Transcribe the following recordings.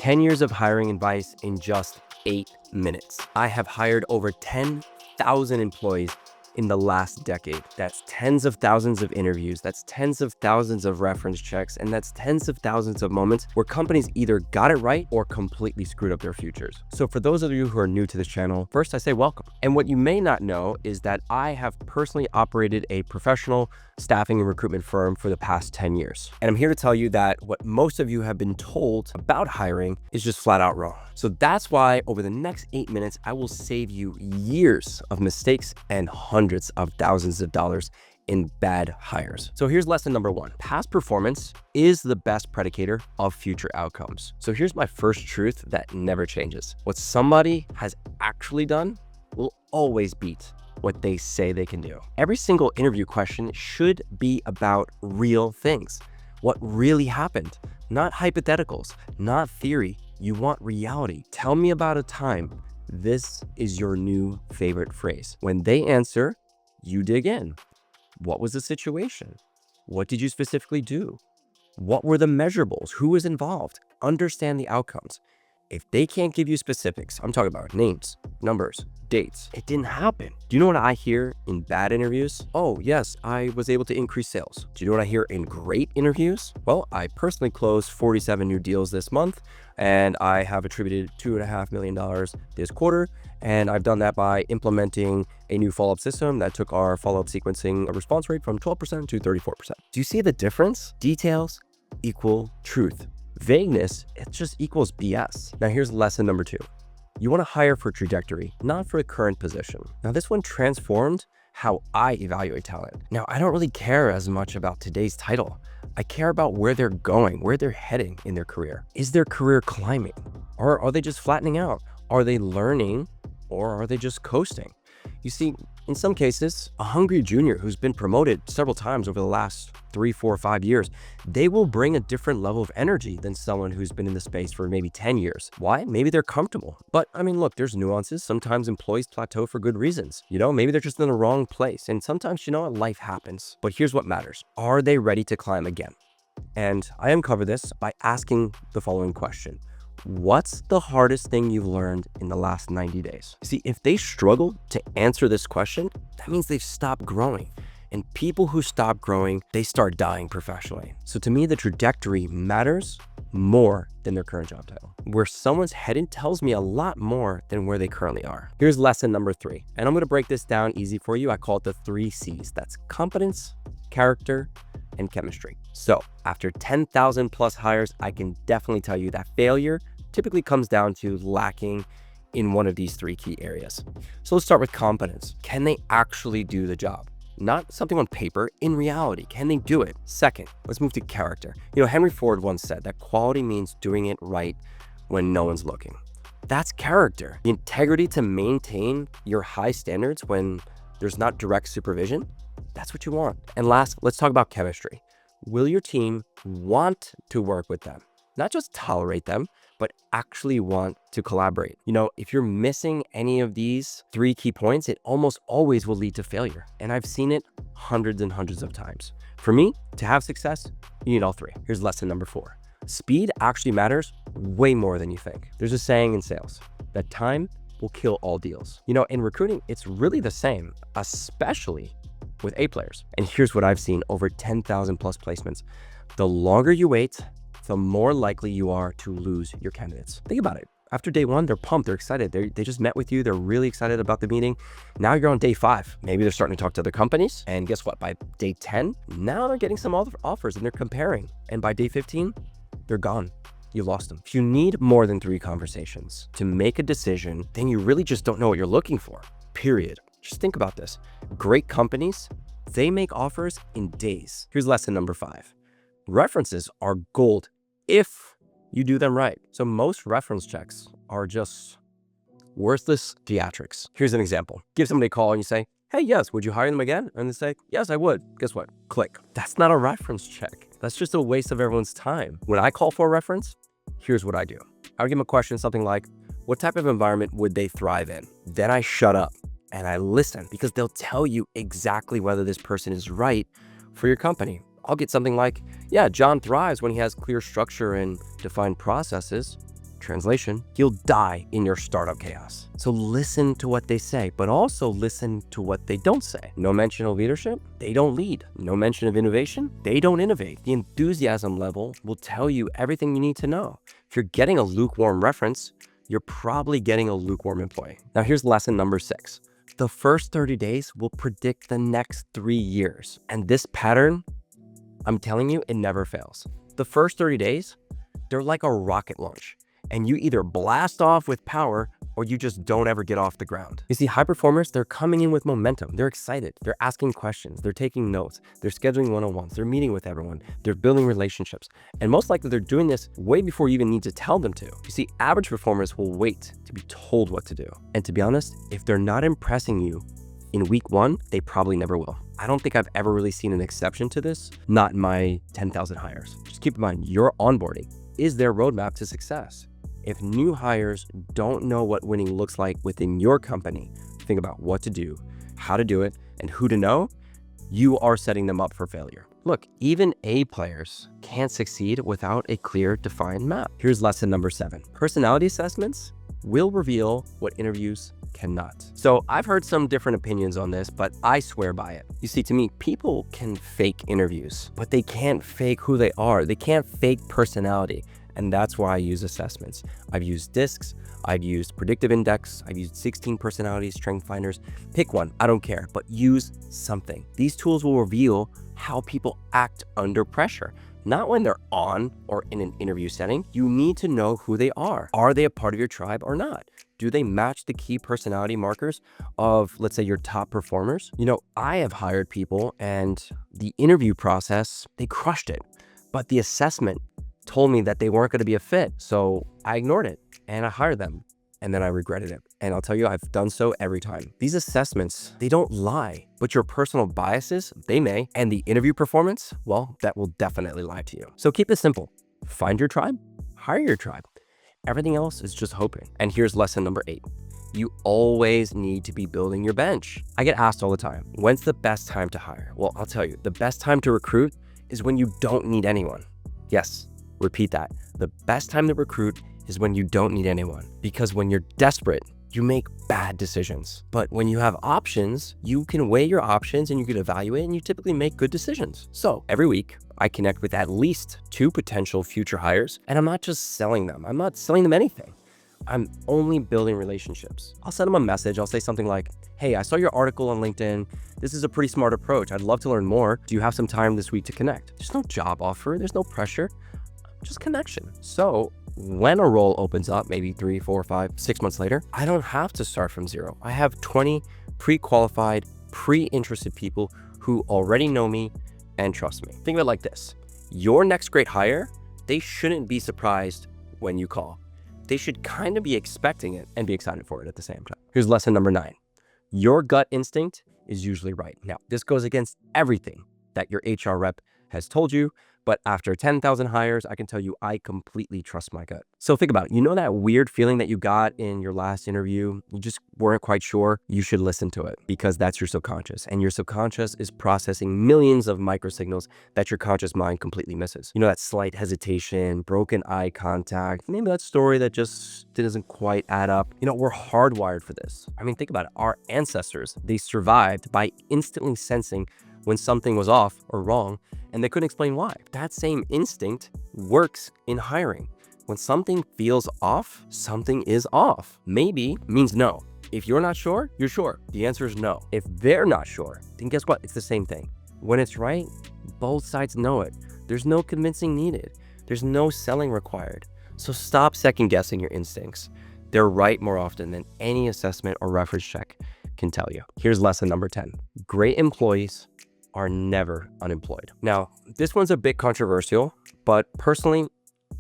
10 years of hiring advice in just 8 minutes. I have hired over 10,000 employees in the last decade. That's tens of thousands of interviews, that's tens of thousands of reference checks, and that's tens of thousands of moments where companies either got it right or completely screwed up their futures. So for those of you who are new to this channel, first I say welcome. And what you may not know is that I have personally operated a professional staffing and recruitment firm for the past 10 years. And I'm here to tell you that what most of you have been told about hiring is just flat out wrong. So that's why over the next 8 minutes, I will save you years of mistakes and hundreds of thousands of dollars in bad hires. So here's lesson number 1. Past performance is the best predicator of future outcomes. So here's my first truth that never changes. What somebody has actually done will always beat what they say they can do. Every single interview question should be about real things. What really happened, not hypotheticals, not theory. You want reality. Tell me about a time. This is your new favorite phrase. When they answer, you dig in. What was the situation? What did you specifically do? What were the measurables? Who was involved? Understand the outcomes. If they can't give you specifics, I'm talking about names, numbers, dates. It didn't happen. Do you know what I hear in bad interviews? Oh, yes, I was able to increase sales. Do you know what I hear in great interviews? Well, I personally closed 47 new deals this month, and I have attributed $2.5 million this quarter. And I've done that by implementing a new follow-up system that took our follow-up sequencing response rate from 12% to 34%. Do you see the difference? Details equal truth. Vagueness, it just equals BS. Now here's lesson number 2. You want to hire for trajectory, not for a current position. Now this one transformed how I evaluate talent. Now I don't really care as much about today's title. I care about where they're going, where they're heading in their career. Is their career climbing? Or are they just flattening out? Are they learning? Or are they just coasting? You see, in some cases, a hungry junior who's been promoted several times over the last 3, 4, 5 years, they will bring a different level of energy than someone who's been in the space for maybe 10 years. Why? Maybe they're comfortable. But I mean, look, there's nuances. Sometimes employees plateau for good reasons. Maybe they're just in the wrong place. And sometimes, life happens. But here's what matters. Are they ready to climb again? And I uncover this by asking the following question. What's the hardest thing you've learned in the last 90 days? See, if they struggle to answer this question, that means they've stopped growing. And people who stop growing, they start dying professionally. So to me, the trajectory matters more than their current job title. Where someone's headed tells me a lot more than where they currently are. Here's lesson number 3. And I'm going to break this down easy for you. I call it the 3 C's. That's competence, character, and chemistry. So after 10,000 plus hires, I can definitely tell you that failure typically comes down to lacking in one of these 3 key areas. So let's start with competence. Can they actually do the job? Not something on paper, in reality. Can they do it? Second, let's move to character. Henry Ford once said that quality means doing it right when no one's looking. That's character. The integrity to maintain your high standards when there's not direct supervision. That's what you want. And last, let's talk about chemistry. Will your team want to work with them? Not just tolerate them, but actually want to collaborate. If you're missing any of these 3 key points, it almost always will lead to failure. And I've seen it hundreds and hundreds of times. For me, to have success, you need all 3. Here's lesson number 4. Speed actually matters way more than you think. There's a saying in sales that time will kill all deals. In recruiting, it's really the same, especially with A players. And here's what I've seen over 10,000 plus placements. The longer you wait, the more likely you are to lose your candidates. Think about it. After day 1, they're pumped, they're excited. They just met with you. They're really excited about the meeting. Now you're on day 5. Maybe they're starting to talk to other companies. And guess what? By day 10, now they're getting some other offers and they're comparing. And by day 15, they're gone. You lost them. If you need more than 3 conversations to make a decision, then you really just don't know what you're looking for, period. Just think about this. Great companies, they make offers in days. Here's lesson number 5. References are gold if you do them right. So most reference checks are just worthless theatrics. Here's an example. Give somebody a call and you say, hey, yes, would you hire them again? And they say, yes, I would. Guess what? Click. That's not a reference check. That's just a waste of everyone's time. When I call for a reference, here's what I do. I would give them a question, something like, what type of environment would they thrive in? Then I shut up and I listen, because they'll tell you exactly whether this person is right for your company. I'll get something like, yeah, John thrives when he has clear structure and defined processes. Translation, you'll die in your startup chaos. So listen to what they say, but also listen to what they don't say. No mention of leadership, they don't lead. No mention of innovation, they don't innovate. The enthusiasm level will tell you everything you need to know. If you're getting a lukewarm reference, you're probably getting a lukewarm employee. Now here's lesson number 6. The first 30 days will predict the next 3 years. And this pattern, I'm telling you, it never fails. The first 30 days, they're like a rocket launch. And you either blast off with power or you just don't ever get off the ground. You see, high performers, they're coming in with momentum. They're excited. They're asking questions. They're taking notes. They're scheduling one-on-ones. They're meeting with everyone. They're building relationships. And most likely they're doing this way before you even need to tell them to. You see, average performers will wait to be told what to do. And to be honest, if they're not impressing you in week 1, they probably never will. I don't think I've ever really seen an exception to this, not in my 10,000 hires. Just keep in mind, your onboarding is their roadmap to success. If new hires don't know what winning looks like within your company, think about what to do, how to do it, and who to know, you are setting them up for failure. Look, even A players can't succeed without a clear, defined map. Here's lesson number 7. Personality assessments will reveal what interviews cannot. So I've heard some different opinions on this, but I swear by it. You see, to me, people can fake interviews, but they can't fake who they are. They can't fake personality. And that's why I use assessments. I've used DISCs, I've used predictive index, I've used 16 personality strength finders. Pick one, I don't care, but use something. These tools will reveal how people act under pressure, not when they're on or in an interview setting. You need to know who they are. Are they a part of your tribe or not? Do they match the key personality markers of, let's say, your top performers? You know, I have hired people and the interview process, they crushed it, but the assessment told me that they weren't going to be a fit. So I ignored it and I hired them, and then I regretted it. And I'll tell you, I've done so every time. These assessments, they don't lie, but your personal biases, they may. And the interview performance, well, that will definitely lie to you. So keep it simple. Find your tribe, hire your tribe. Everything else is just hoping. And here's lesson number 8. You always need to be building your bench. I get asked all the time, when's the best time to hire? Well, I'll tell you, the best time to recruit is when you don't need anyone. Yes. Repeat that. The best time to recruit is when you don't need anyone, because when you're desperate, you make bad decisions. But when you have options, you can weigh your options and you can evaluate, and you typically make good decisions. So every week I connect with at least 2 potential future hires, and I'm not just selling them. I'm not selling them anything. I'm only building relationships. I'll send them a message. I'll say something like, hey, I saw your article on LinkedIn. This is a pretty smart approach. I'd love to learn more. Do you have some time this week to connect? There's no job offer. There's no pressure. Just connection. So when a role opens up, maybe 3, 4, 5, 6 months later, I don't have to start from zero. I have 20 pre-qualified, pre-interested people who already know me and trust me. Think of it like this. Your next great hire, they shouldn't be surprised when you call. They should kind of be expecting it and be excited for it at the same time. Here's lesson number 9. Your gut instinct is usually right. Now, this goes against everything that your HR rep has told you, but after 10,000 hires, I can tell you I completely trust my gut. So think about it. You know that weird feeling that you got in your last interview? You just weren't quite sure? You should listen to it, because that's your subconscious. And your subconscious is processing millions of microsignals that your conscious mind completely misses. You know, that slight hesitation, broken eye contact, maybe that story that just doesn't quite add up. You know, we're hardwired for this. I mean, think about it. Our ancestors, they survived by instantly sensing when something was off or wrong, and they couldn't explain why. That same instinct works in hiring. When something feels off, something is off. Maybe means no. If you're not sure, you're sure. The answer is no. If they're not sure, then guess what? It's the same thing. When it's right, both sides know it. There's no convincing needed. There's no selling required. So stop second guessing your instincts. They're right more often than any assessment or reference check can tell you. Here's lesson number 10. Great employees are never unemployed. Now, this one's a bit controversial, but personally,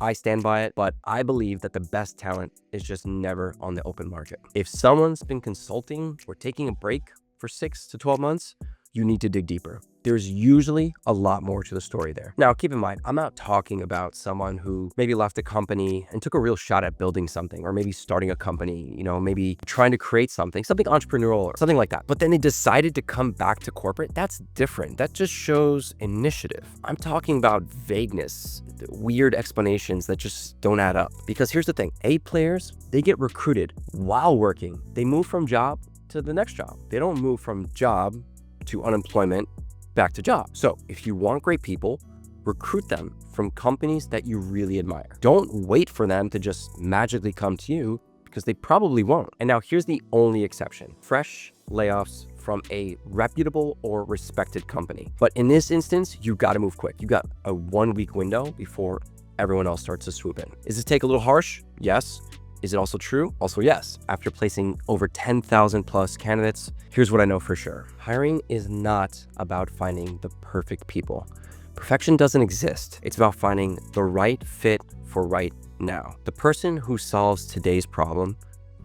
I stand by it, but I believe that the best talent is just never on the open market. If someone's been consulting or taking a break for 6 to 12 months, you need to dig deeper. There's usually a lot more to the story there. Now, keep in mind, I'm not talking about someone who maybe left a company and took a real shot at building something, or maybe starting a company, maybe trying to create something entrepreneurial or something like that. But then they decided to come back to corporate. That's different. That just shows initiative. I'm talking about vagueness, weird explanations that just don't add up. Because here's the thing, A players, they get recruited while working. They move from job to the next job. They don't move from job to unemployment back to job. So if you want great people, recruit them from companies that you really admire. Don't wait for them to just magically come to you, because they probably won't. And now here's the only exception: fresh layoffs from a reputable or respected company. But in this instance, you got to move quick. You got a 1-week window before everyone else starts to swoop in. Is this take a little harsh? Yes. Is it also true? Also, yes. After placing over 10,000 plus candidates, here's what I know for sure. Hiring is not about finding the perfect people. Perfection doesn't exist. It's about finding the right fit for right now. The person who solves today's problem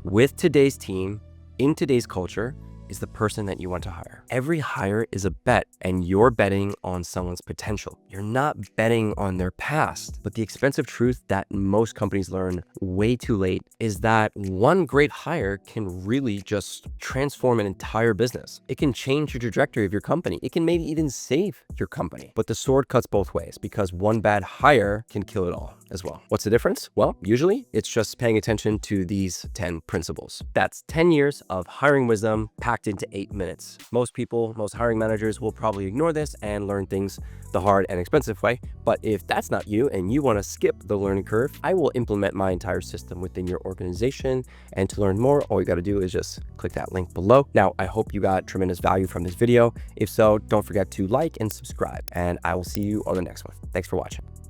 with today's team in today's culture is the person that you want to hire. Every hire is a bet, and you're betting on someone's potential. You're not betting on their past. But the expensive truth that most companies learn way too late is that one great hire can really just transform an entire business. It can change the trajectory of your company. It can maybe even save your company. But the sword cuts both ways, because one bad hire can kill it all as well. What's the difference? Well, usually it's just paying attention to these 10 principles. That's 10 years of hiring wisdom packed into 8 minutes. Most hiring managers will probably ignore this and learn things the hard and expensive way. But if that's not you and you want to skip the learning curve, I will implement my entire system within your organization. And to learn more, all you got to do is just click that link below. Now, I hope you got tremendous value from this video. If so, don't forget to like and subscribe, and I will see you on the next one. Thanks for watching.